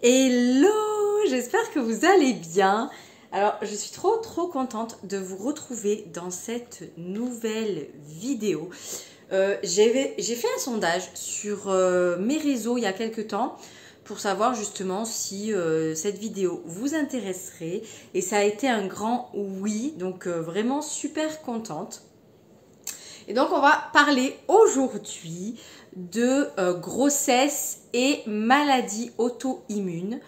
Hello, j'espère que vous allez bien. Alors, je suis trop contente de vous retrouver dans cette nouvelle vidéo. J'ai fait un sondage sur mes réseaux il y a quelques temps pour savoir justement si cette vidéo vous intéresserait. Et ça a été un grand oui, donc vraiment super contente. Et donc, on va parler aujourd'hui de grossesse et maladies auto-immunes.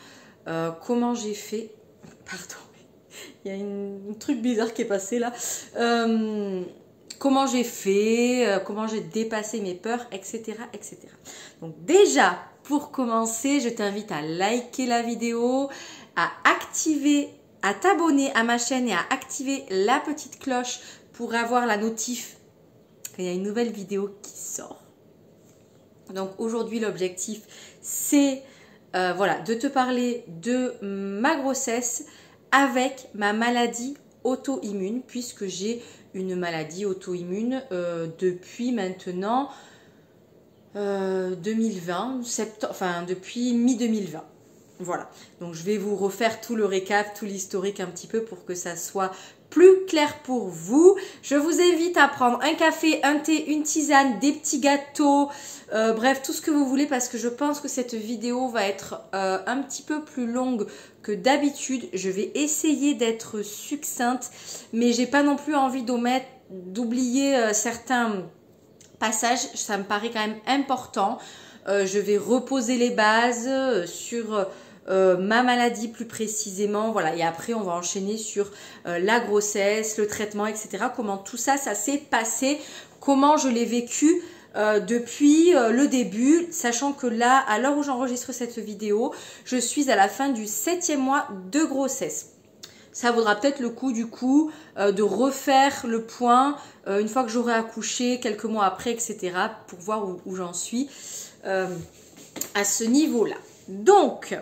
Comment j'ai fait... Pardon, il y a un truc bizarre qui est passé là. Comment j'ai fait, comment j'ai dépassé mes peurs, etc., etc. Donc déjà, pour commencer, je t'invite à liker la vidéo, à t'abonner à ma chaîne et à activer la petite cloche pour avoir la notif quand il y a une nouvelle vidéo qui sort. Donc aujourd'hui, l'objectif, c'est voilà, de te parler de ma grossesse avec ma maladie auto-immune, puisque j'ai une maladie auto-immune depuis maintenant 2020, enfin depuis mi-2020. Voilà, donc je vais vous refaire tout le récap, tout l'historique un petit peu pour que ça soit plus clair pour vous. Je vous invite à prendre un café, un thé, une tisane, des petits gâteaux, bref, tout ce que vous voulez, parce que je pense que cette vidéo va être un petit peu plus longue que d'habitude. Je vais essayer d'être succincte, mais j'ai pas non plus envie d'oublier certains passages. Ça me paraît quand même important. Je vais reposer les bases sur ma maladie plus précisément, voilà, et après on va enchaîner sur la grossesse, le traitement, etc. Comment tout ça, ça s'est passé, comment je l'ai vécu depuis le début, sachant que là, à l'heure où j'enregistre cette vidéo, je suis à la fin du 7e mois de grossesse. Ça vaudra peut-être le coup du coup de refaire le point une fois que j'aurai accouché, quelques mois après, etc. pour voir où j'en suis à ce niveau-là. Donc,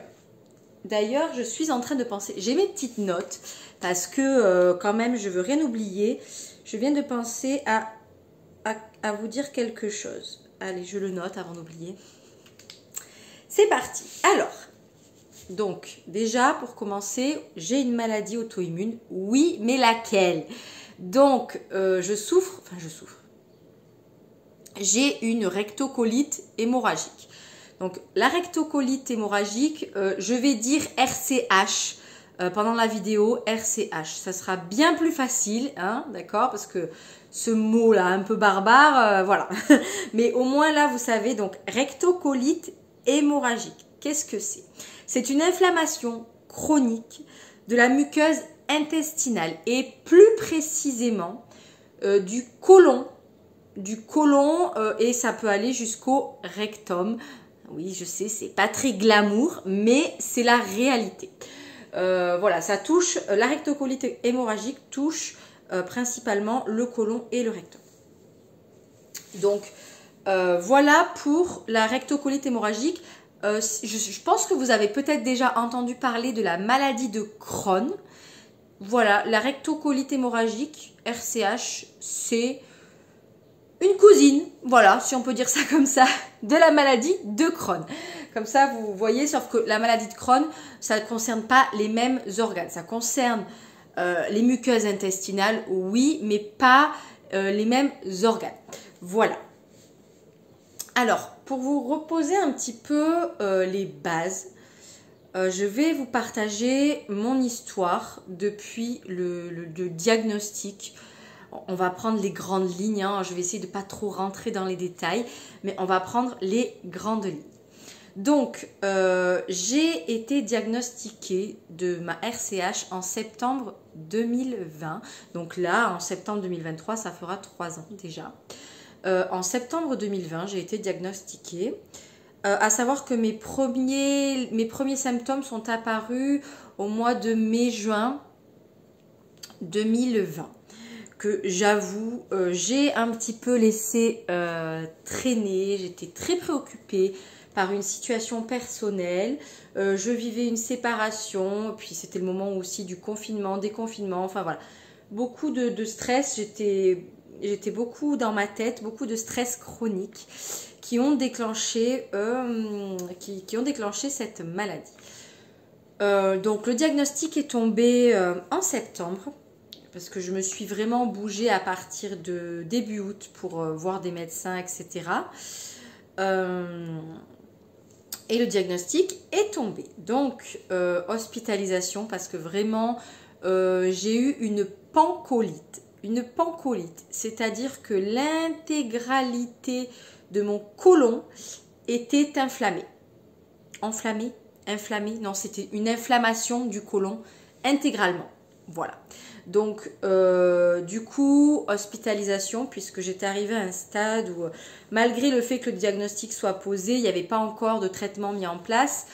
d'ailleurs, je suis en train de penser, j'ai mes petites notes parce que quand même, je veux rien oublier. Je viens de penser à vous dire quelque chose. Allez, je le note avant d'oublier. C'est parti. Alors, donc déjà, pour commencer, j'ai une maladie auto-immune. Oui, mais laquelle? Donc, je souffre. J'ai une rectocolite hémorragique. Donc, la rectocolite hémorragique, je vais dire RCH pendant la vidéo, RCH. Ça sera bien plus facile, hein, d'accord? Parce que ce mot-là, un peu barbare, voilà. Mais au moins là, vous savez, donc rectocolite hémorragique. Qu'est-ce que c'est? C'est une inflammation chronique de la muqueuse intestinale et plus précisément du côlon. Et ça peut aller jusqu'au rectum. Oui, je sais, c'est pas très glamour, mais c'est la réalité. Voilà, ça touche, la rectocolite hémorragique touche principalement le côlon et le rectum. Donc, voilà pour la rectocolite hémorragique. Je pense que vous avez peut-être déjà entendu parler de la maladie de Crohn. Voilà, la rectocolite hémorragique, RCH, c'est une cousine, voilà, si on peut dire ça comme ça, de la maladie de Crohn. Comme ça, vous voyez, sauf que la maladie de Crohn, ça ne concerne pas les mêmes organes. Ça concerne les muqueuses intestinales, oui, mais pas les mêmes organes. Voilà. Alors, pour vous reposer un petit peu les bases, je vais vous partager mon histoire depuis le diagnostic. On va prendre les grandes lignes, hein. Je vais essayer de ne pas trop rentrer dans les détails, mais on va prendre les grandes lignes. Donc, j'ai été diagnostiquée de ma RCH en septembre 2020. Donc là, en septembre 2023, ça fera 3 ans déjà. En septembre 2020, j'ai été diagnostiquée. À savoir que mes premiers symptômes sont apparus au mois de mai-juin 2020. Que j'avoue, j'ai un petit peu laissé traîner. J'étais très préoccupée par une situation personnelle. Je vivais une séparation, puis c'était le moment aussi du confinement, déconfinement, enfin voilà. Beaucoup de stress, j'étais beaucoup dans ma tête, beaucoup de stress chronique qui ont déclenché cette maladie. Donc le diagnostic est tombé en septembre, parce que je me suis vraiment bougée à partir de début août pour voir des médecins, etc. Et le diagnostic est tombé. Donc hospitalisation, parce que vraiment j'ai eu une pancolite. Une pancolite, c'est-à-dire que l'intégralité de mon côlon était inflammée. Inflammée, non, c'était une inflammation du côlon intégralement. Voilà. Donc, du coup, hospitalisation, puisque j'étais arrivée à un stade où, malgré le fait que le diagnostic soit posé, il n'y avait pas encore de traitement mis en place.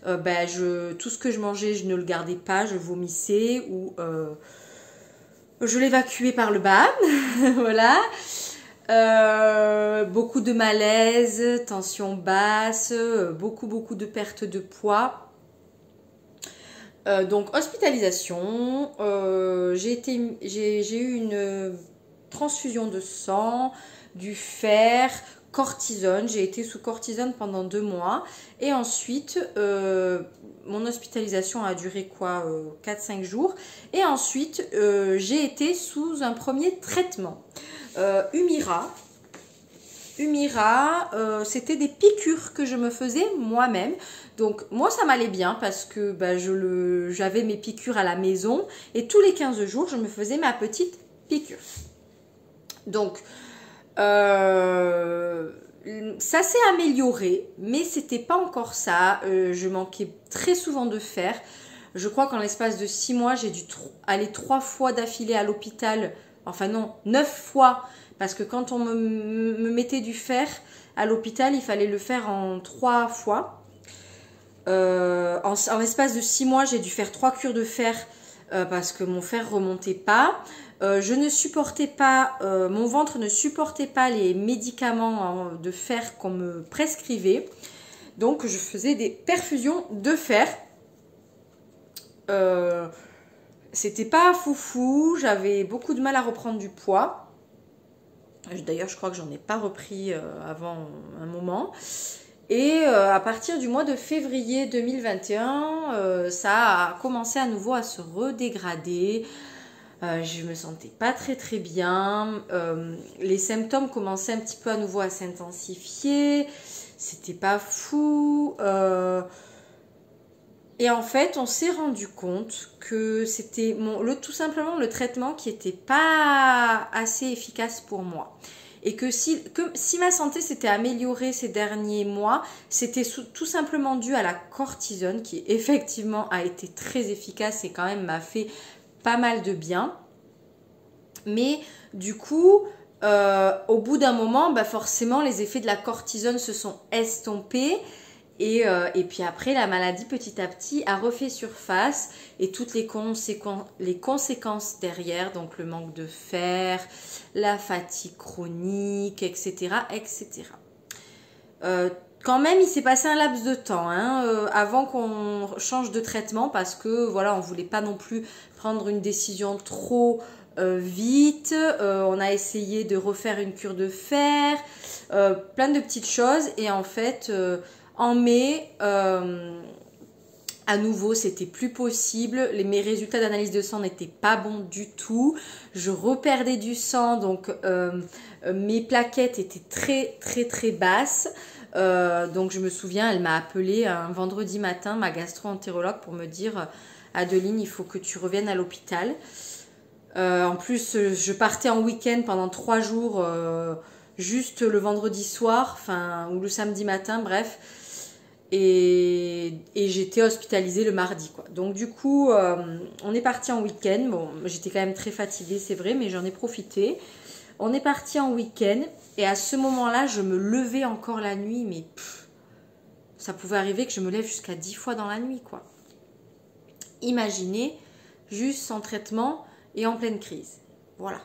Tout ce que je mangeais, je ne le gardais pas, je vomissais ou je l'évacuais par le bas. Voilà. Beaucoup de malaise, tension basse, beaucoup de perte de poids. Donc hospitalisation, j'ai eu une transfusion de sang, du fer, cortisone. J'ai été sous cortisone pendant 2 mois. Et ensuite, mon hospitalisation a duré quoi, 4-5 jours. Et ensuite, j'ai été sous un premier traitement. Humira, c'était des piqûres que je me faisais moi-même. Donc moi ça m'allait bien parce que j'avais mes piqûres à la maison et tous les 15 jours je me faisais ma petite piqûre. Donc ça s'est amélioré, mais c'était pas encore ça. Je manquais très souvent de fer. Je crois qu'en l'espace de 6 mois j'ai dû aller 3 fois d'affilée à l'hôpital. Enfin non, 9 fois. Parce que quand on me mettait du fer à l'hôpital, il fallait le faire en 3 fois. En l'espace de 6 mois, j'ai dû faire 3 cures de fer parce que mon fer remontait pas. Je ne supportais pas, mon ventre ne supportait pas les médicaments de fer qu'on me prescrivait. Donc je faisais des perfusions de fer. C'était pas foufou, j'avais beaucoup de mal à reprendre du poids. D'ailleurs, je crois que j'en ai pas repris avant un moment. Et à partir du mois de février 2021, ça a commencé à nouveau à se redégrader. Je me sentais pas très bien. Les symptômes commençaient un petit peu à nouveau à s'intensifier. C'était pas fou. Et en fait, on s'est rendu compte que c'était tout simplement le traitement qui n'était pas assez efficace pour moi. Et que si ma santé s'était améliorée ces derniers mois, c'était tout simplement dû à la cortisone qui effectivement a été très efficace et quand même m'a fait pas mal de bien. Mais du coup, au bout d'un moment, forcément, les effets de la cortisone se sont estompés. Et puis après, la maladie, petit à petit, a refait surface et toutes les conséquences derrière, donc le manque de fer, la fatigue chronique, etc. etc. Quand même, il s'est passé un laps de temps avant qu'on change de traitement parce que voilà, on ne voulait pas non plus prendre une décision trop vite. On a essayé de refaire une cure de fer, plein de petites choses et en fait... en mai, à nouveau, c'était plus possible. Mes résultats d'analyse de sang n'étaient pas bons du tout. Je reperdais du sang, donc mes plaquettes étaient très basses. Donc je me souviens, elle m'a appelé un vendredi matin, ma gastro-entérologue, pour me dire « Adeline, il faut que tu reviennes à l'hôpital ». En plus, je partais en week-end pendant 3 jours, juste le vendredi soir, ou le samedi matin, bref. Et j'étais hospitalisée le mardi, quoi. Donc du coup, on est parti en week-end. Bon, j'étais quand même très fatiguée, c'est vrai, mais j'en ai profité. On est parti en week-end et à ce moment-là, je me levais encore la nuit, mais ça pouvait arriver que je me lève jusqu'à 10 fois dans la nuit, quoi. Imaginez, juste sans traitement et en pleine crise. Voilà.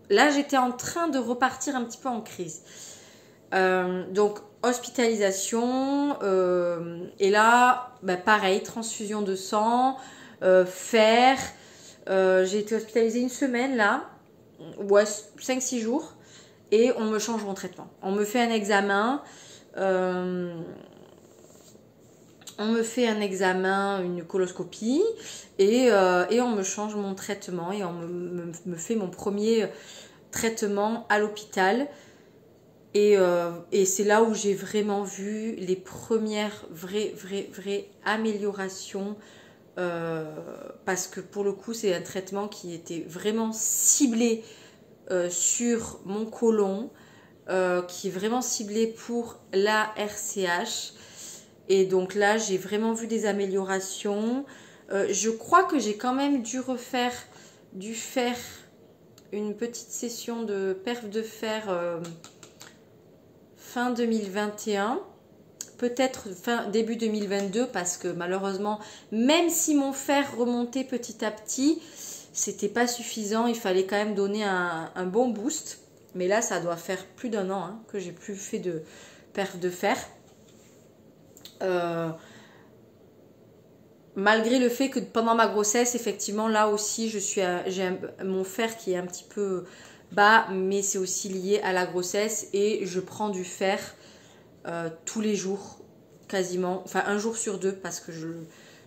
Là, j'étais en train de repartir un petit peu en crise. Donc, hospitalisation, et là, pareil, transfusion de sang, fer. J'ai été hospitalisée 1 semaine là, ouais, 5-6 jours. et on me change mon traitement. On me fait un examen, une coloscopie et on me change mon traitement et on me fait mon premier traitement à l'hôpital. Et c'est là où j'ai vraiment vu les premières vraies améliorations parce que pour le coup c'est un traitement qui était vraiment ciblé sur mon côlon, qui est vraiment ciblé pour la RCH. Et donc là, j'ai vraiment vu des améliorations. Je crois que j'ai quand même dû faire une petite session de perf de fer fin 2021. Peut-être début 2022 parce que malheureusement, même si mon fer remontait petit à petit, c'était pas suffisant. Il fallait quand même donner un bon boost. Mais là, ça doit faire plus d'1 an hein, que j'ai plus fait de perf de fer. Malgré le fait que pendant ma grossesse, effectivement, là aussi, j'ai mon fer qui est un petit peu bas, mais c'est aussi lié à la grossesse et je prends du fer tous les jours, quasiment, enfin 1 jour sur 2 parce que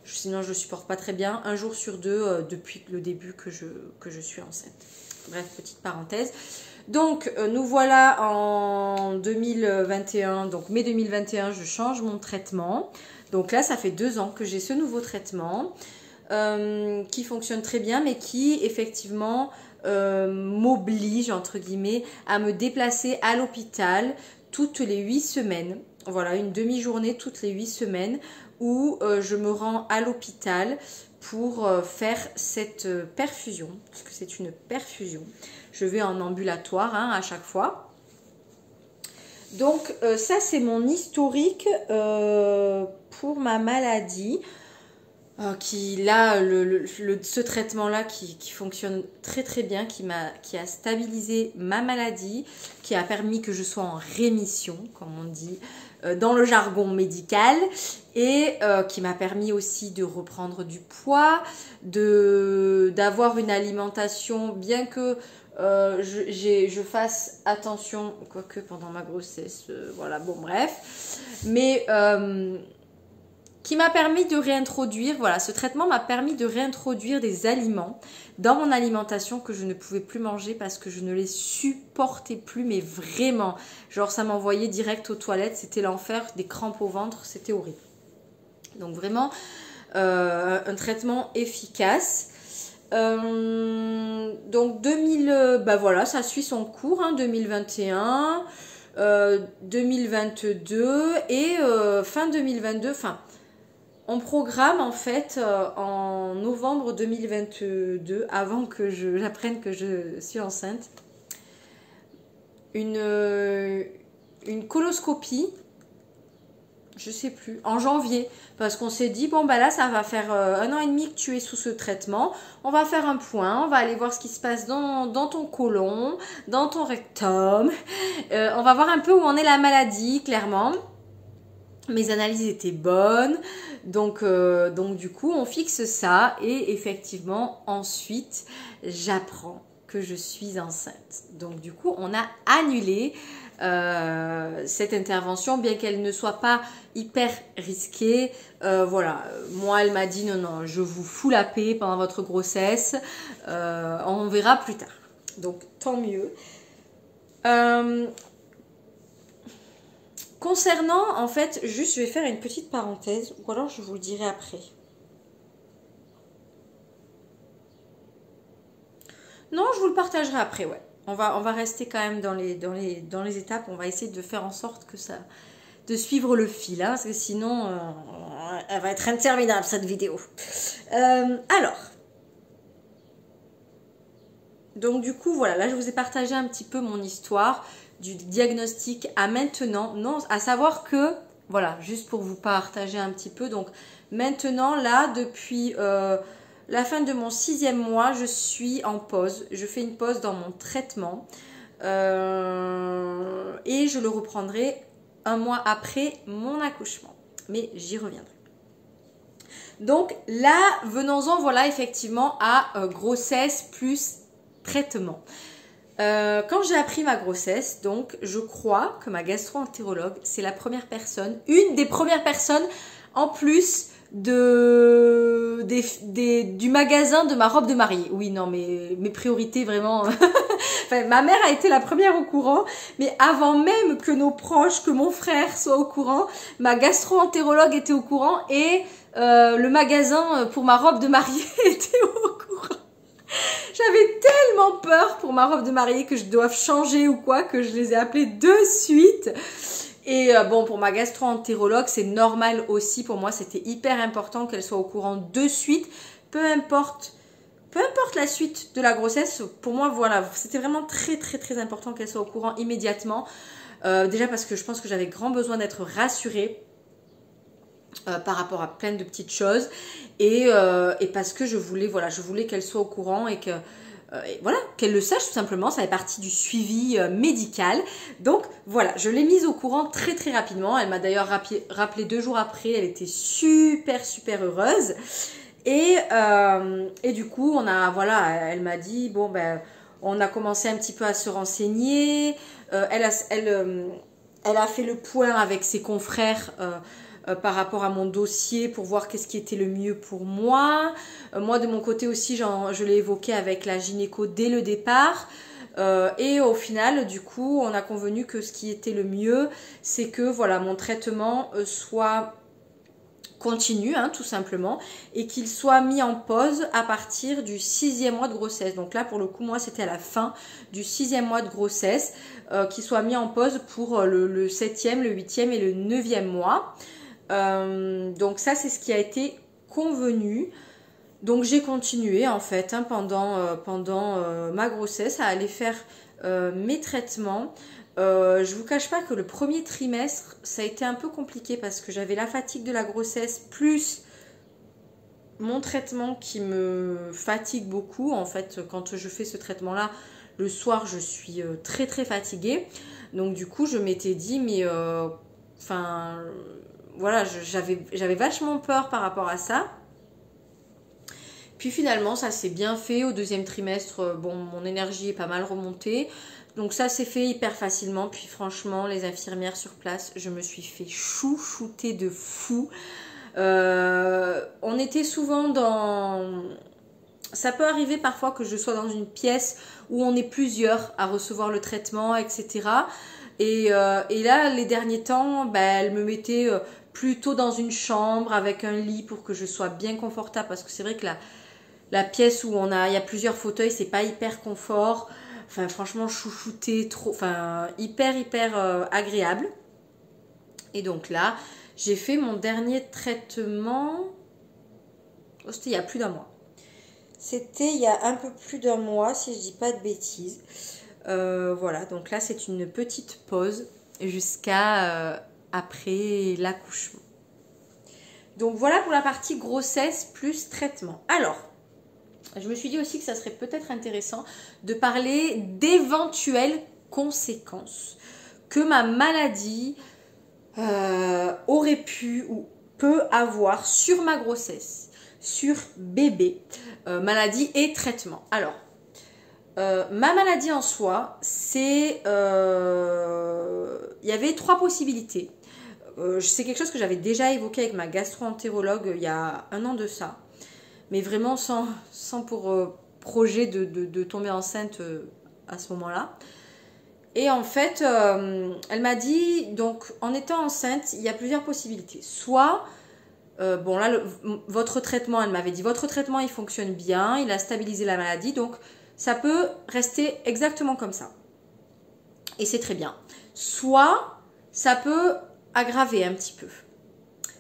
sinon je ne supporte pas très bien, 1 jour sur 2 depuis le début que je suis enceinte. Bref, petite parenthèse. Donc, nous voilà en 2021, donc mai 2021, je change mon traitement. Donc là, ça fait 2 ans que j'ai ce nouveau traitement qui fonctionne très bien, mais qui effectivement m'oblige, entre guillemets, à me déplacer à l'hôpital toutes les 8 semaines. Voilà, une demi-journée toutes les 8 semaines où je me rends à l'hôpital pour faire cette perfusion, parce que c'est une perfusion. Je vais en ambulatoire hein, à chaque fois. Donc ça c'est mon historique pour ma maladie. Qui là, ce traitement-là qui fonctionne très très bien, qui a stabilisé ma maladie, qui a permis que je sois en rémission, comme on dit dans le jargon médical, et qui m'a permis aussi de reprendre du poids, d'avoir une alimentation, bien que je fasse attention, quoique pendant ma grossesse, voilà, bon bref, mais qui m'a permis de réintroduire, voilà, ce traitement m'a permis de réintroduire des aliments dans mon alimentation que je ne pouvais plus manger parce que je ne les supportais plus, mais vraiment, genre ça m'envoyait direct aux toilettes, c'était l'enfer, des crampes au ventre, c'était horrible. Donc vraiment, un traitement efficace. Donc bah voilà, ça suit son cours, hein, 2021, 2022 et fin 2022, enfin... On programme en fait en novembre 2022, avant que j'apprenne que je suis enceinte, une coloscopie, je sais plus, en janvier. Parce qu'on s'est dit, bon bah là ça va faire 1 an et demi que tu es sous ce traitement, on va faire un point, on va aller voir ce qui se passe dans ton côlon, dans ton rectum, on va voir un peu où en est la maladie, clairement. Mes analyses étaient bonnes, donc du coup on fixe ça et effectivement ensuite j'apprends que je suis enceinte. Donc du coup on a annulé cette intervention, bien qu'elle ne soit pas hyper risquée. Voilà, moi elle m'a dit non, je vous fous la paix pendant votre grossesse, on verra plus tard. Donc tant mieux. Concernant, en fait, juste je vais faire une petite parenthèse, ou alors je vous le dirai après. Non, je vous le partagerai après, ouais. On va rester quand même dans les étapes, on va essayer de faire en sorte que ça, de suivre le fil, hein, parce que sinon, elle va être interminable cette vidéo. Alors, donc du coup, voilà, là je vous ai partagé un petit peu mon histoire, du diagnostic à maintenant, non, à savoir que, voilà, juste pour vous partager un petit peu, donc maintenant là, depuis la fin de mon 6e mois, je suis en pause, je fais une pause dans mon traitement et je le reprendrai 1 mois après mon accouchement, mais j'y reviendrai. Donc là, venons-en, voilà, effectivement, à grossesse plus traitement. Quand j'ai appris ma grossesse, donc je crois que ma gastro-entérologue, c'est la première personne, une des premières personnes en plus du magasin de ma robe de mariée. Oui, non, mais mes priorités vraiment... Enfin, ma mère a été la première au courant, mais avant même que nos proches, que mon frère soit au courant, ma gastro-entérologue était au courant et le magasin pour ma robe de mariée était au courant. J'avais tellement peur pour ma robe de mariée que je doive changer ou quoi, que je les ai appelés de suite. Et bon, pour ma gastro-entérologue, c'est normal aussi. Pour moi, c'était hyper important qu'elle soit au courant de suite. Peu importe la suite de la grossesse, pour moi, voilà, c'était vraiment très, très, très important qu'elle soit au courant immédiatement. Déjà parce que je pense que j'avais grand besoin d'être rassurée par rapport à plein de petites choses. Et parce que je voulais, voilà, je voulais qu'elle soit au courant et que... et voilà, qu'elle le sache tout simplement, ça fait partie du suivi médical. Donc voilà, je l'ai mise au courant très très rapidement. Elle m'a d'ailleurs rappelé 2 jours après, elle était super super heureuse. Et du coup, elle m'a dit, bon ben, on a commencé un petit peu à se renseigner. Elle a fait le point avec ses confrères par rapport à mon dossier pour voir qu'est-ce qui était le mieux pour moi. Moi, de mon côté aussi, je l'ai évoqué avec la gynéco dès le départ. Et au final, du coup, on a convenu que ce qui était le mieux, c'est que voilà, mon traitement soit continu, hein, tout simplement, et qu'il soit mis en pause à partir du 6e mois de grossesse. Donc là, pour le coup, moi, c'était à la fin du 6e mois de grossesse, qu'il soit mis en pause pour le 7e, le 8e et le 9e mois. Donc ça, c'est ce qui a été convenu. Donc j'ai continué en fait hein, pendant ma grossesse à aller faire mes traitements. Je vous cache pas que le premier trimestre, ça a été un peu compliqué parce que j'avais la fatigue de la grossesse plus mon traitement qui me fatigue beaucoup. En fait, quand je fais ce traitement-là, le soir, je suis très très fatiguée. Donc du coup, je m'étais dit, mais voilà, j'avais vachement peur par rapport à ça. Puis finalement, ça s'est bien fait. Au 2e trimestre, bon, mon énergie est pas mal remontée. Donc ça s'est fait hyper facilement. Puis franchement, les infirmières sur place, je me suis fait chouchouter de fou. On était souvent dans... Ça peut arriver parfois que je sois dans une pièce où on est plusieurs à recevoir le traitement, etc. Et là, les derniers temps, elle me mettait plutôt dans une chambre avec un lit pour que je sois bien confortable. Parce que c'est vrai que la pièce où il y a plusieurs fauteuils, c'est pas hyper confort. Enfin, franchement, chouchouté, hyper agréable. Et donc là, j'ai fait mon dernier traitement. Oh, c'était il y a plus d'un mois. C'était il y a un peu plus d'un mois, si je dis pas de bêtises. Voilà, donc là, c'est une petite pause jusqu'à après l'accouchement. Donc voilà pour la partie grossesse plus traitement. Alors, je me suis dit aussi que ça serait peut-être intéressant de parler d'éventuelles conséquences que ma maladie aurait pu ou peut avoir sur ma grossesse, sur bébé, maladie et traitement. Alors, ma maladie en soi, c'est... il y avait 3 possibilités. C'est quelque chose que j'avais déjà évoqué avec ma gastro-entérologue il y a 1 an de ça. Mais vraiment sans pour projet de tomber enceinte à ce moment-là. Et en fait, elle m'a dit, donc en étant enceinte, il y a plusieurs possibilités. Soit, bon là, votre traitement, elle m'avait dit, votre traitement, il fonctionne bien, il a stabilisé la maladie, donc ça peut rester exactement comme ça. Et c'est très bien. Soit, ça peut aggraver un petit peu.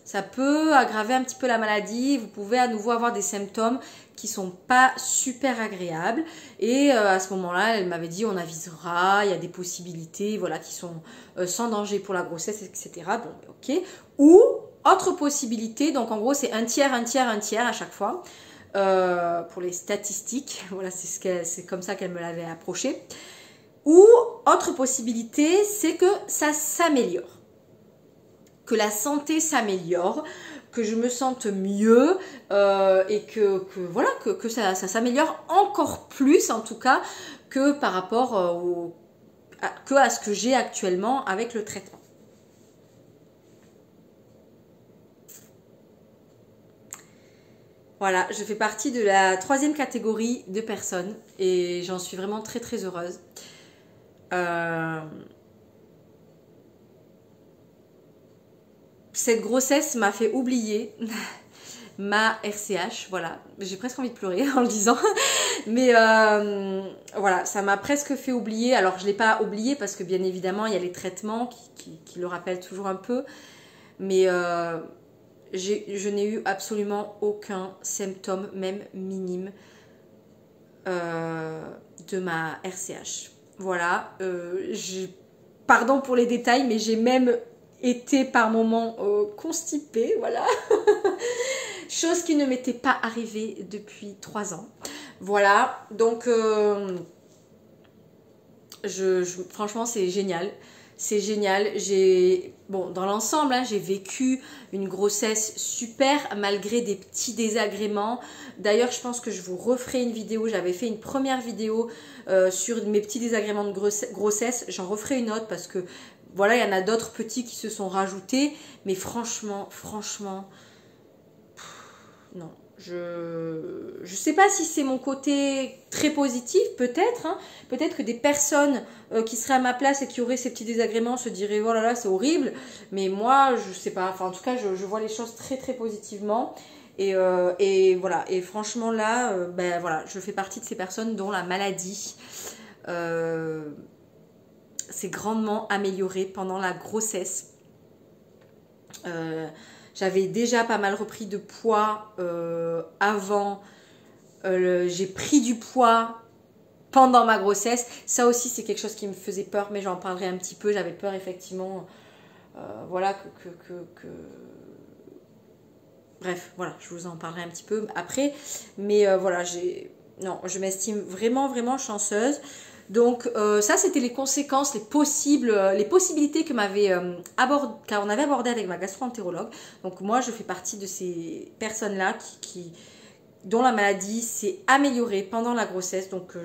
Ça peut aggraver un petit peu la maladie. Vous pouvez à nouveau avoir des symptômes qui sont pas super agréables. Et à ce moment-là, elle m'avait dit on avisera, il y a des possibilités voilà, qui sont sans danger pour la grossesse, etc. Bon, ok. Ou, autre possibilité, donc en gros c'est un tiers à chaque fois. Pour les statistiques, voilà, c'est comme ça qu'elle me l'avait approché. Ou, autre possibilité, c'est que ça s'améliore. Que la santé s'améliore, que je me sente mieux et voilà, que ça s'améliore encore plus en tout cas que par rapport à ce que j'ai actuellement avec le traitement. Voilà, je fais partie de la 3e catégorie de personnes et j'en suis vraiment très très heureuse. Cette grossesse m'a fait oublier ma RCH, voilà, j'ai presque envie de pleurer en le disant, mais voilà, ça m'a presque fait oublier. Alors je ne l'ai pas oublié parce que bien évidemment il y a les traitements qui le rappellent toujours un peu, mais je n'ai eu absolument aucun symptôme, même minime, de ma RCH. Voilà, pardon pour les détails, mais j'ai même été par moments constipée, voilà. Chose qui ne m'était pas arrivée depuis 3 ans. Voilà, donc franchement c'est génial. C'est génial. Bon, dans l'ensemble, hein, j'ai vécu une grossesse super malgré des petits désagréments. D'ailleurs, je pense que je vous referai une vidéo. J'avais fait une première vidéo sur mes petits désagréments de grossesse. J'en referai une autre parce que voilà, il y en a d'autres petits qui se sont rajoutés. Mais franchement, non. Je sais pas si c'est mon côté très positif, peut-être. Hein. Peut-être que des personnes qui seraient à ma place et qui auraient ces petits désagréments se diraient oh là là, c'est horrible. Mais moi, je sais pas. Enfin, en tout cas, je vois les choses très très positivement. Et voilà. Et franchement, là, ben voilà, je fais partie de ces personnes dont la maladie s'est grandement améliorée pendant la grossesse. J'avais déjà pas mal repris de poids avant. J'ai pris du poids pendant ma grossesse. Ça aussi, c'est quelque chose qui me faisait peur, mais j'en parlerai un petit peu. J'avais peur, effectivement, voilà, bref, voilà, je vous en parlerai un petit peu après. Mais voilà, non, je m'estime vraiment, vraiment chanceuse. Donc ça c'était les conséquences, les possibilités que qu'on avait abordées avec ma gastro-entérologue. Donc moi je fais partie de ces personnes-là dont la maladie s'est améliorée pendant la grossesse. Donc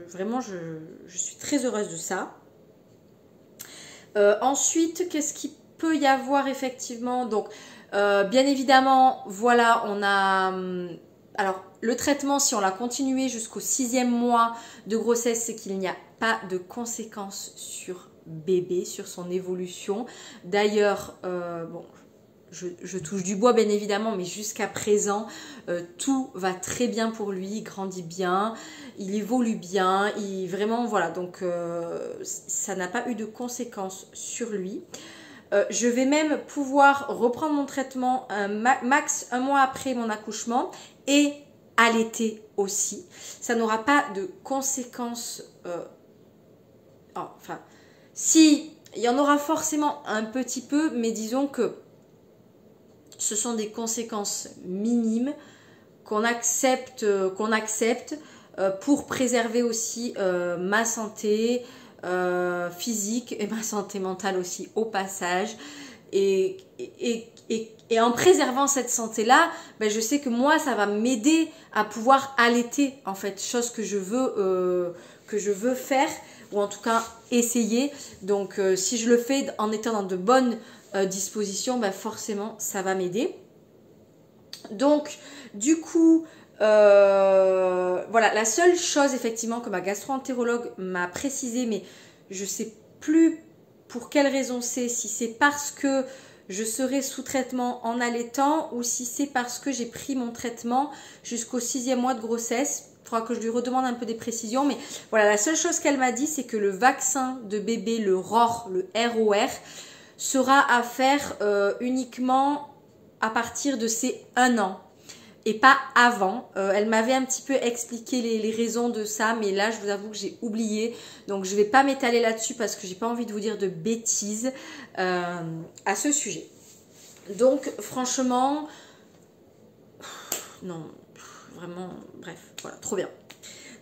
vraiment je suis très heureuse de ça. Ensuite, qu'est-ce qu'il peut y avoir effectivement? Donc bien évidemment, voilà, on a... Alors, le traitement, si on l'a continué jusqu'au 6e mois de grossesse, c'est qu'il n'y a pas de conséquences sur bébé, sur son évolution. D'ailleurs, bon, je touche du bois bien évidemment, mais jusqu'à présent, tout va très bien pour lui, il grandit bien, il évolue bien, vraiment, voilà, donc ça n'a pas eu de conséquences sur lui. Je vais même pouvoir reprendre mon traitement max 1 mois après mon accouchement et allaiter aussi. Ça n'aura pas de conséquences. Enfin, si, il y en aura forcément un petit peu, mais disons que ce sont des conséquences minimes qu'on accepte pour préserver aussi ma santé physique et ma santé mentale aussi au passage. Et en préservant cette santé-là, ben je sais que moi, ça va m'aider à pouvoir allaiter, en fait, chose que je veux faire, ou en tout cas essayer. Donc, si je le fais en étant dans de bonnes dispositions, ben forcément, ça va m'aider. Donc, du coup, voilà, la seule chose, effectivement, que ma gastro-entérologue m'a précisé, mais je ne sais plus pour quelle raison c'est, si c'est parce que je serai sous traitement en allaitant ou si c'est parce que j'ai pris mon traitement jusqu'au 6e mois de grossesse. Il faudra que je lui redemande un peu des précisions. Mais voilà, la seule chose qu'elle m'a dit, c'est que le vaccin de bébé, le ROR, le ROR, sera à faire uniquement à partir de ses 1 an. Et pas avant. Elle m'avait un petit peu expliqué les raisons de ça, mais là, je vous avoue que j'ai oublié. Donc, je ne vais pas m'étaler là-dessus parce que j'ai pas envie de vous dire de bêtises à ce sujet. Donc, franchement, non, vraiment, bref, voilà, trop bien.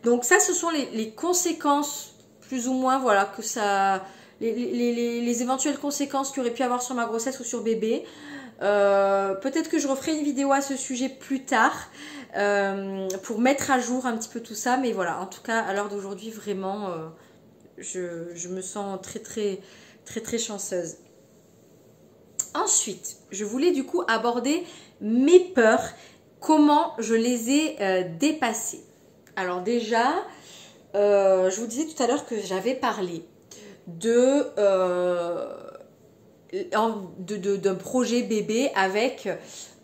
Donc, ça, ce sont les conséquences, plus ou moins, voilà, que ça... Les éventuelles conséquences qu'il aurait pu avoir sur ma grossesse ou sur bébé. Peut-être que je referai une vidéo à ce sujet plus tard pour mettre à jour un petit peu tout ça. Mais voilà, en tout cas, à l'heure d'aujourd'hui, vraiment, je me sens très chanceuse. Ensuite, je voulais du coup aborder mes peurs, comment je les ai dépassées. Alors déjà, je vous disais tout à l'heure que j'avais parlé d'un projet bébé avec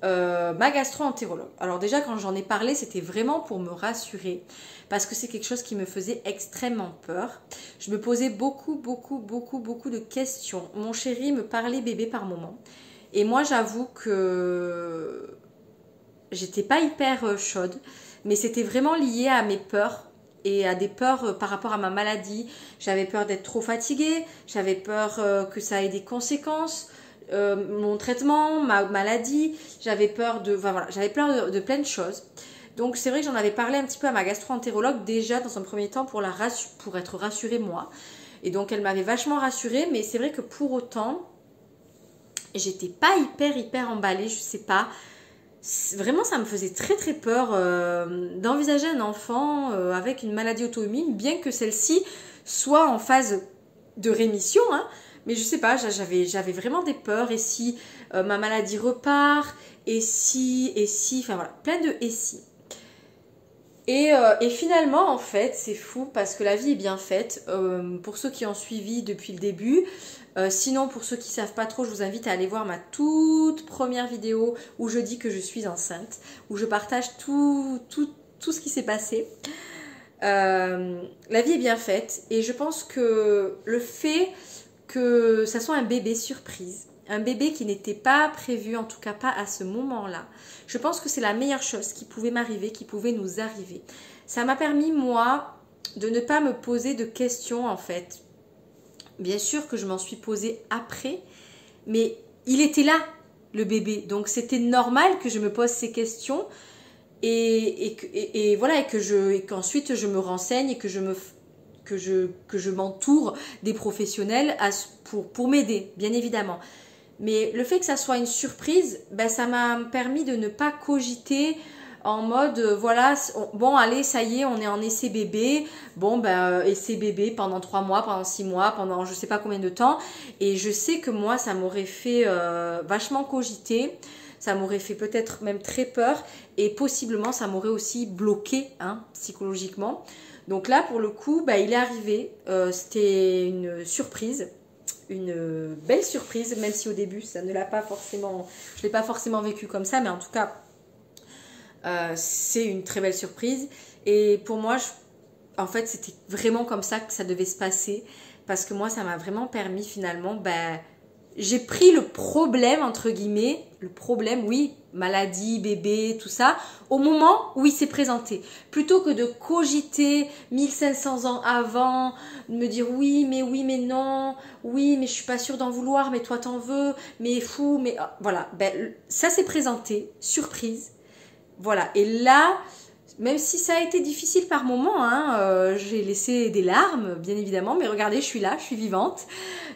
ma gastro-entérologue. Alors déjà, quand j'en ai parlé, c'était vraiment pour me rassurer parce que c'est quelque chose qui me faisait extrêmement peur. Je me posais beaucoup de questions. Mon chéri me parlait bébé par moment. Et moi, j'avoue que j'étais pas hyper chaude, mais c'était vraiment lié à mes peurs et à des peurs par rapport à ma maladie. J'avais peur d'être trop fatiguée, j'avais peur que ça ait des conséquences, mon traitement, ma maladie, j'avais peur j'avais peur de plein de choses. Donc c'est vrai que j'en avais parlé un petit peu à ma gastro-entérologue déjà dans un premier temps pour être rassurée moi. Et donc elle m'avait vachement rassurée, mais c'est vrai que pour autant, j'étais pas hyper emballée, je sais pas. Vraiment, ça me faisait très peur d'envisager un enfant avec une maladie auto-immune, bien que celle-ci soit en phase de rémission, hein, mais je sais pas, j'avais vraiment des peurs. Et si ma maladie repart, et si, enfin voilà, plein de et si. Et finalement, en fait, c'est fou parce que la vie est bien faite. Pour ceux qui ont suivi depuis le début, sinon, pour ceux qui ne savent pas trop, je vous invite à aller voir ma toute première vidéo où je dis que je suis enceinte, où je partage tout ce qui s'est passé. La vie est bien faite et je pense que le fait que ça soit un bébé surprise, un bébé qui n'était pas prévu, en tout cas pas à ce moment-là, je pense que c'est la meilleure chose qui pouvait m'arriver, qui pouvait nous arriver. Ça m'a permis, moi, de ne pas me poser de questions, en fait. Bien sûr que je m'en suis posée après, mais il était là, le bébé. Donc, c'était normal que je me pose ces questions et voilà, et qu'ensuite je me renseigne et que je m'entoure des professionnels pour m'aider, bien évidemment. Mais le fait que ça soit une surprise, ben, ça m'a permis de ne pas cogiter en mode, voilà, bon allez, ça y est, on est en essai bébé. Bon, ben, essai bébé pendant 3 mois, pendant 6 mois, pendant je sais pas combien de temps. Et je sais que moi, ça m'aurait fait vachement cogiter. Ça m'aurait fait peut-être même très peur. Et possiblement, ça m'aurait aussi bloqué, hein, psychologiquement. Donc là, pour le coup, ben, il est arrivé. C'était une surprise. Une belle surprise, même si au début je ne l'ai pas forcément vécu comme ça, mais en tout cas c'est une très belle surprise. Et pour moi, en fait, c'était vraiment comme ça que ça devait se passer, parce que moi, ça m'a vraiment permis finalement, ben, j'ai pris le problème, entre guillemets, le problème, oui, maladie, bébé, tout ça, au moment où il s'est présenté. Plutôt que de cogiter 1500 ans avant, de me dire oui, mais non, oui, mais je suis pas sûre d'en vouloir, mais toi t'en veux, mais fou, mais voilà. Ben, ça s'est présenté, surprise. Voilà, et là, même si ça a été difficile par moments, hein, j'ai laissé des larmes, bien évidemment, mais regardez, je suis là, je suis vivante.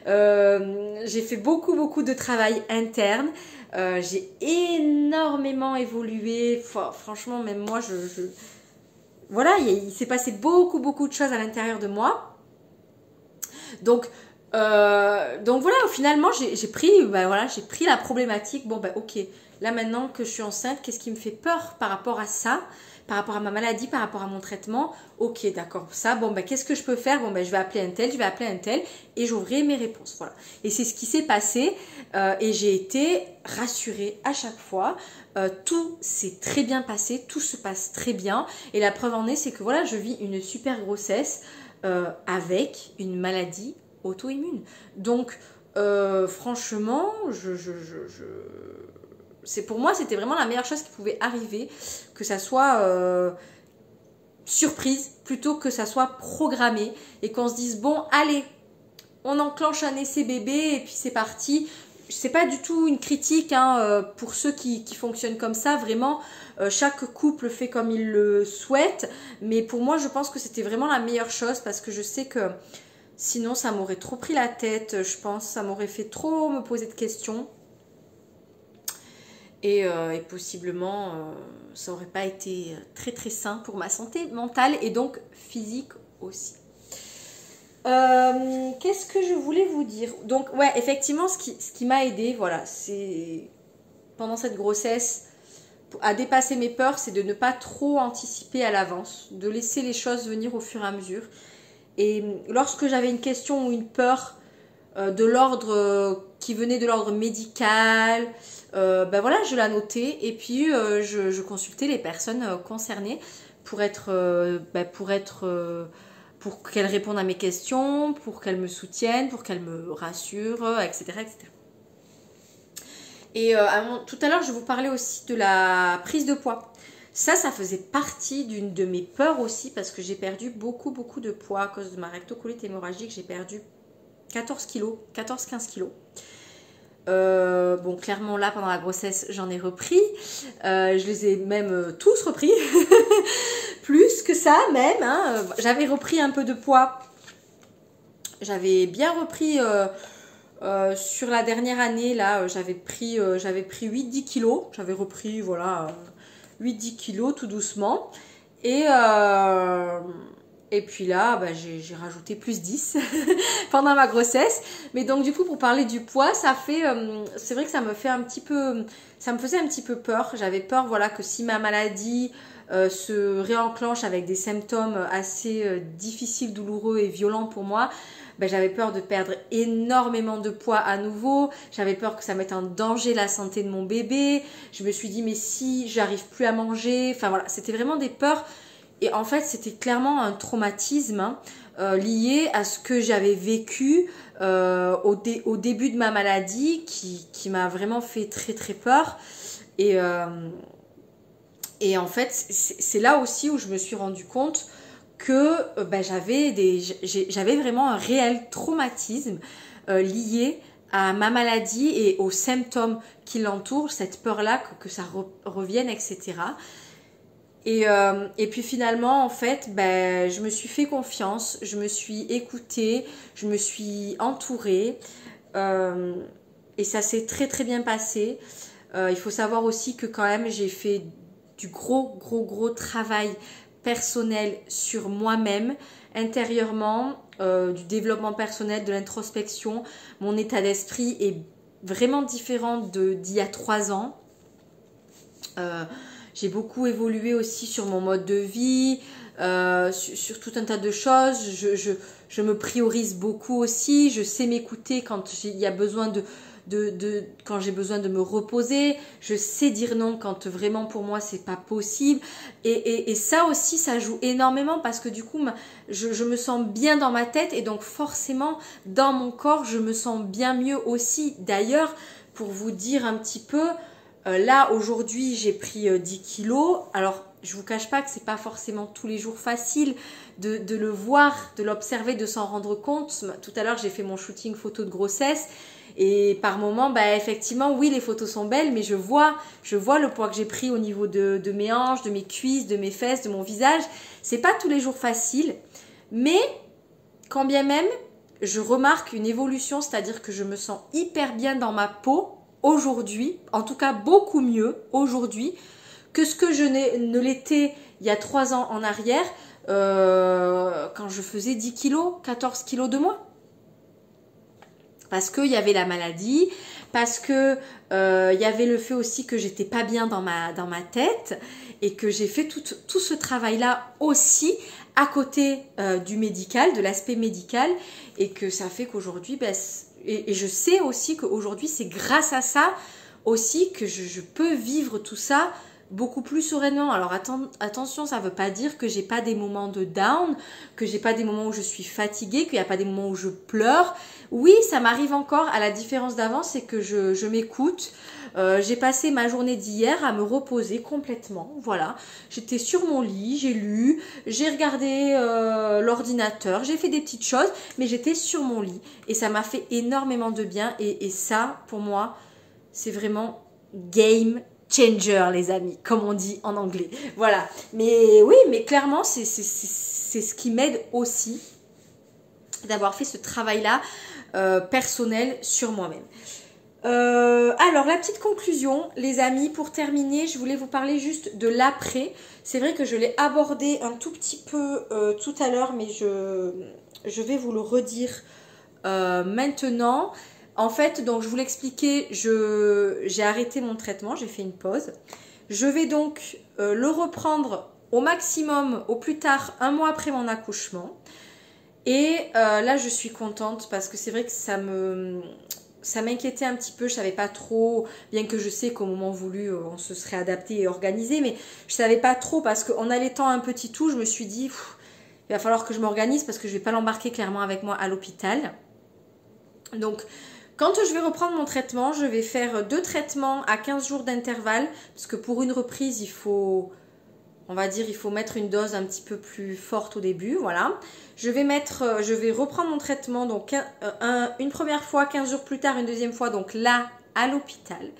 J'ai fait beaucoup de travail interne. J'ai énormément évolué. Franchement, même moi, voilà, il s'est passé beaucoup de choses à l'intérieur de moi. Donc voilà, finalement, j'ai pris la problématique. Bon, ben, ok, là maintenant que je suis enceinte, qu'est-ce qui me fait peur par rapport à ça, par rapport à ma maladie, par rapport à mon traitement? Ok, d'accord, ça, bon, ben, qu'est-ce que je peux faire? Bon, ben, je vais appeler un tel, et j'aurai mes réponses, voilà. Et c'est ce qui s'est passé, et j'ai été rassurée à chaque fois. Tout s'est très bien passé, tout se passe très bien, et la preuve en est, c'est que voilà, je vis une super grossesse avec une maladie auto-immune. Donc, franchement, pour moi, c'était vraiment la meilleure chose qui pouvait arriver, que ça soit surprise plutôt que ça soit programmé et qu'on se dise bon, allez, on enclenche un essai bébé et puis c'est parti. C'est pas du tout une critique, hein, pour ceux qui fonctionnent comme ça, vraiment, chaque couple fait comme il le souhaite, mais pour moi, je pense que c'était vraiment la meilleure chose parce que je sais que sinon, ça m'aurait trop pris la tête, je pense. Ça m'aurait fait trop me poser de questions. et possiblement ça n'aurait pas été très très sain pour ma santé mentale et donc physique aussi. Qu'est-ce que je voulais vous dire? Donc ouais, effectivement, ce qui m'a aidé, voilà, c'est pendant cette grossesse à dépasser mes peurs, c'est de ne pas trop anticiper à l'avance, de laisser les choses venir au fur et à mesure. Et lorsque j'avais une question ou une peur de l'ordre qui venait de l'ordre médical, ben voilà, je la notais et puis je consultais les personnes concernées pour pour qu'elles répondent à mes questions, pour qu'elles me soutiennent, pour qu'elles me rassurent, etc., etc. Et tout à l'heure, je vous parlais aussi de la prise de poids. Ça faisait partie d'une de mes peurs aussi parce que j'ai perdu beaucoup de poids à cause de ma rectocolite hémorragique. J'ai perdu 14 kilos, 14-15 kilos. Bon, clairement là, pendant la grossesse, j'en ai repris. Je les ai même tous repris. Plus que ça même. Hein. J'avais repris un peu de poids. J'avais bien repris... sur la dernière année, là, j'avais pris 8-10 kilos. J'avais repris, voilà, 8-10 kilos tout doucement. Et puis là, bah, j'ai rajouté plus 10 pendant ma grossesse. Mais donc, du coup, pour parler du poids, c'est vrai que ça me faisait un petit peu peur. J'avais peur, voilà, que si ma maladie se réenclenche avec des symptômes assez difficiles, douloureux et violents pour moi, ben, j'avais peur de perdre énormément de poids à nouveau. J'avais peur que ça mette en danger la santé de mon bébé. Je me suis dit, mais si j'arrive plus à manger, enfin voilà, c'était vraiment des peurs. Et en fait, c'était clairement un traumatisme lié à ce que j'avais vécu au début de ma maladie qui m'a vraiment fait très très peur. Et en fait, c'est là aussi où je me suis rendu compte que ben, j'avais vraiment un réel traumatisme lié à ma maladie et aux symptômes qui l'entourent, cette peur-là que ça revienne, etc. Et puis finalement, en fait, ben, je me suis fait confiance, je me suis écoutée, je me suis entourée et ça s'est très très bien passé. Il faut savoir aussi que quand même, j'ai fait du gros travail personnel sur moi-même, intérieurement, du développement personnel, de l'introspection. Mon état d'esprit est vraiment différent d'il y a 3 ans. J'ai beaucoup évolué aussi sur mon mode de vie, sur tout un tas de choses. Je me priorise beaucoup aussi. Je sais m'écouter quand il y a besoin quand j'ai besoin de me reposer. Je sais dire non quand vraiment pour moi c'est pas possible. Et ça aussi, ça joue énormément parce que du coup, je me sens bien dans ma tête et donc forcément dans mon corps, je me sens bien mieux aussi. D'ailleurs, pour vous dire un petit peu, là aujourd'hui j'ai pris 10 kilos. Alors je vous cache pas que c'est pas forcément tous les jours facile de le voir, de l'observer, de s'en rendre compte. Tout à l'heure j'ai fait mon shooting photo de grossesse et par moment, bah, effectivement oui les photos sont belles, mais je vois le poids que j'ai pris au niveau de mes hanches, de mes cuisses, de mes fesses, de mon visage. C'est pas tous les jours facile, mais quand bien même je remarque une évolution, c'est-à-dire que je me sens hyper bien dans ma peau aujourd'hui, en tout cas beaucoup mieux aujourd'hui que ce que je ne l'étais il y a 3 ans en arrière quand je faisais 10 kilos, 14 kilos de moins. Parce qu'il y avait la maladie, parce que il y avait le fait aussi que j'étais pas bien dans ma tête et que j'ai fait tout ce travail-là aussi à côté du médical, de l'aspect médical et que ça fait qu'aujourd'hui, ben, et je sais aussi qu'aujourd'hui, c'est grâce à ça aussi que je peux vivre tout ça beaucoup plus sereinement. Alors attention, ça ne veut pas dire que j'ai pas des moments de down, que j'ai pas des moments où je suis fatiguée, qu'il n'y a pas des moments où je pleure. Oui, ça m'arrive encore. À la différence d'avant, c'est que je m'écoute. J'ai passé ma journée d'hier à me reposer complètement. Voilà, j'étais sur mon lit, j'ai lu, j'ai regardé l'ordinateur, j'ai fait des petites choses, mais j'étais sur mon lit et ça m'a fait énormément de bien. Et ça, pour moi, c'est vraiment game changer, les amis, comme on dit en anglais. Voilà. Mais oui, mais clairement, c'est ce qui m'aide aussi d'avoir fait ce travail-là personnel sur moi-même. Alors, la petite conclusion, les amis, pour terminer, je voulais vous parler juste de l'après. C'est vrai que je l'ai abordé un tout petit peu tout à l'heure, mais je vais vous le redire maintenant. En fait, donc je vous l'expliquais, j'ai arrêté mon traitement, j'ai fait une pause. Je vais donc le reprendre au maximum, au plus tard, 1 mois après mon accouchement. Et là, je suis contente parce que c'est vrai que ça m'inquiétait un petit peu, je savais pas trop, bien que je sais qu'au moment voulu, on se serait adapté et organisé, mais je savais pas trop parce qu'en allaitant un petit tout, je me suis dit, il va falloir que je m'organise parce que je vais pas l'embarquer clairement avec moi à l'hôpital. Donc, quand je vais reprendre mon traitement, je vais faire 2 traitements à 15 jours d'intervalle, parce que pour une reprise, il faut mettre une dose un petit peu plus forte au début, voilà. Je vais reprendre mon traitement, donc une première fois, 15 jours plus tard, une deuxième fois, donc là, à l'hôpital.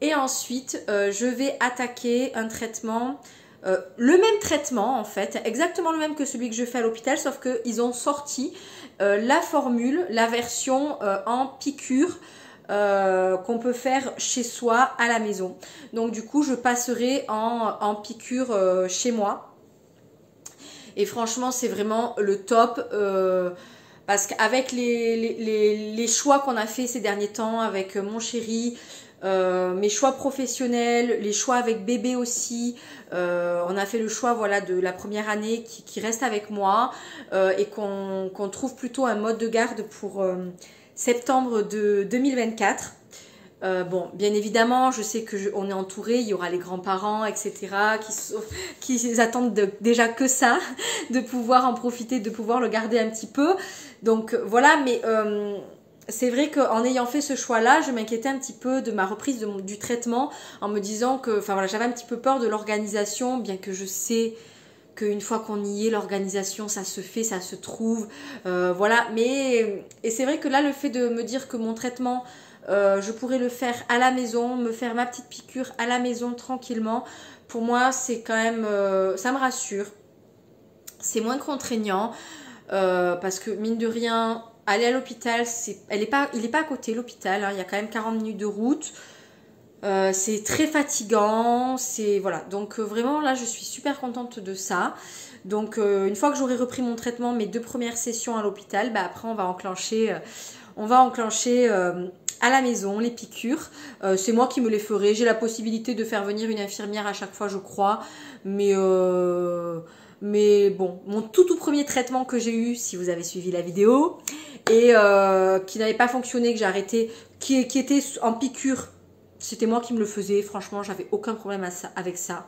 Et ensuite, je vais attaquer un traitement, le même traitement en fait, exactement le même que celui que je fais à l'hôpital, sauf qu'ils ont sorti la formule, la version en piqûre, qu'on peut faire chez soi à la maison. Donc du coup je passerai en piqûre chez moi et franchement c'est vraiment le top parce qu'avec les choix qu'on a fait ces derniers temps avec mon chéri, mes choix professionnels, les choix avec bébé aussi, on a fait le choix voilà de la première année qui reste avec moi et qu'on trouve plutôt un mode de garde pour septembre de 2024. Bon, bien évidemment, je sais que on est entouré, il y aura les grands-parents, etc., qui attendent déjà que ça, de pouvoir en profiter, de pouvoir le garder un petit peu. Donc voilà, mais c'est vrai qu'en ayant fait ce choix-là, je m'inquiétais un petit peu de ma reprise du traitement, en me disant que, enfin voilà, j'avais un petit peu peur de l'organisation, bien que je sais qu'une fois qu'on y est, l'organisation, ça se fait, ça se trouve, voilà. Mais et c'est vrai que là, le fait de me dire que mon traitement, je pourrais le faire à la maison, me faire ma petite piqûre à la maison tranquillement, pour moi, c'est quand même, ça me rassure. C'est moins contraignant parce que mine de rien, aller à l'hôpital, il est pas à côté l'hôpital, hein, il y a quand même 40 minutes de route. C'est très fatigant, c'est voilà. Donc vraiment là, je suis super contente de ça. Donc une fois que j'aurai repris mon traitement, mes 2 premières sessions à l'hôpital, bah après on va enclencher à la maison les piqûres. C'est moi qui me les ferai. J'ai la possibilité de faire venir une infirmière à chaque fois, je crois. Mais bon, mon tout premier traitement que j'ai eu, si vous avez suivi la vidéo, et qui n'avait pas fonctionné, que j'ai arrêté, qui était en piqûre. C'était moi qui me le faisais, franchement, j'avais aucun problème avec ça.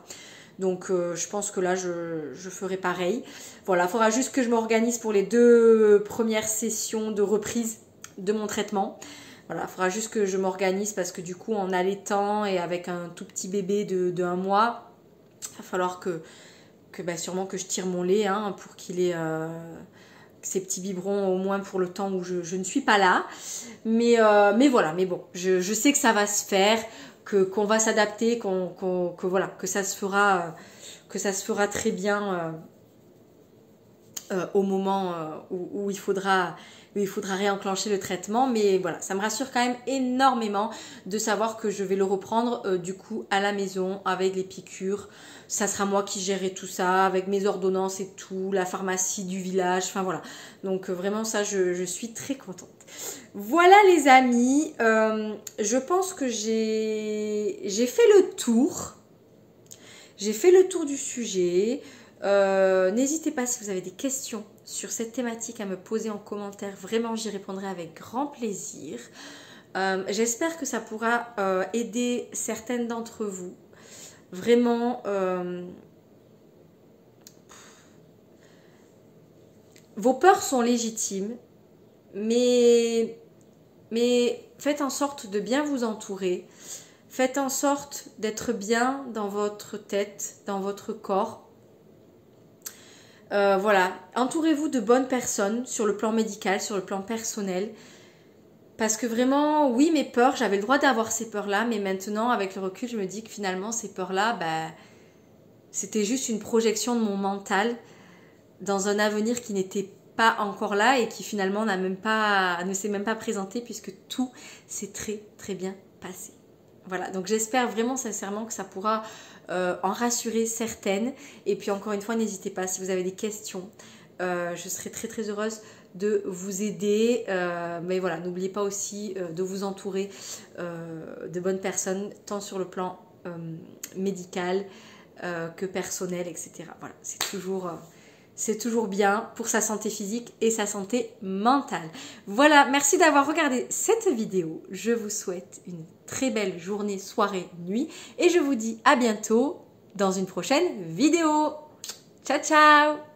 Donc, je pense que là, je ferai pareil. Voilà, il faudra juste que je m'organise pour les 2 premières sessions de reprise de mon traitement. Voilà, il faudra juste que je m'organise parce que du coup, en allaitant et avec un tout petit bébé de 1 mois, il va falloir que sûrement que je tire mon lait hein, pour qu'il ait... ces petits biberons au moins pour le temps où je ne suis pas là. Mais voilà, mais bon, je sais que ça va se faire, qu'on va s'adapter, voilà, que ça se fera très bien au moment où il faudra réenclencher le traitement. Mais voilà, ça me rassure quand même énormément de savoir que je vais le reprendre du coup à la maison avec les piqûres. Ça sera moi qui gérerai tout ça avec mes ordonnances et tout, la pharmacie du village, enfin voilà. Donc vraiment ça, je suis très contente. Voilà les amis, je pense que j'ai fait le tour. J'ai fait le tour du sujet. N'hésitez pas si vous avez des questions sur cette thématique à me poser en commentaire. Vraiment, j'y répondrai avec grand plaisir. J'espère que ça pourra aider certaines d'entre vous. Vraiment, vos peurs sont légitimes, mais faites en sorte de bien vous entourer. Faites en sorte d'être bien dans votre tête, dans votre corps. Voilà, entourez-vous de bonnes personnes sur le plan médical, sur le plan personnel. Parce que vraiment, oui, mes peurs, j'avais le droit d'avoir ces peurs-là, mais maintenant, avec le recul, je me dis que finalement, ces peurs-là, bah, c'était juste une projection de mon mental dans un avenir qui n'était pas encore là et qui finalement ne s'est même pas présenté puisque tout s'est très très bien passé. Voilà, donc j'espère vraiment sincèrement que ça pourra en rassurer certaines. Et puis encore une fois, n'hésitez pas si vous avez des questions. Je serai très très heureuse de vous aider. Mais voilà, n'oubliez pas aussi de vous entourer de bonnes personnes, tant sur le plan médical que personnel, etc. Voilà, c'est toujours bien pour sa santé physique et sa santé mentale. Voilà, merci d'avoir regardé cette vidéo. Je vous souhaite une très belle journée, soirée, nuit et je vous dis à bientôt dans une prochaine vidéo. Ciao, ciao!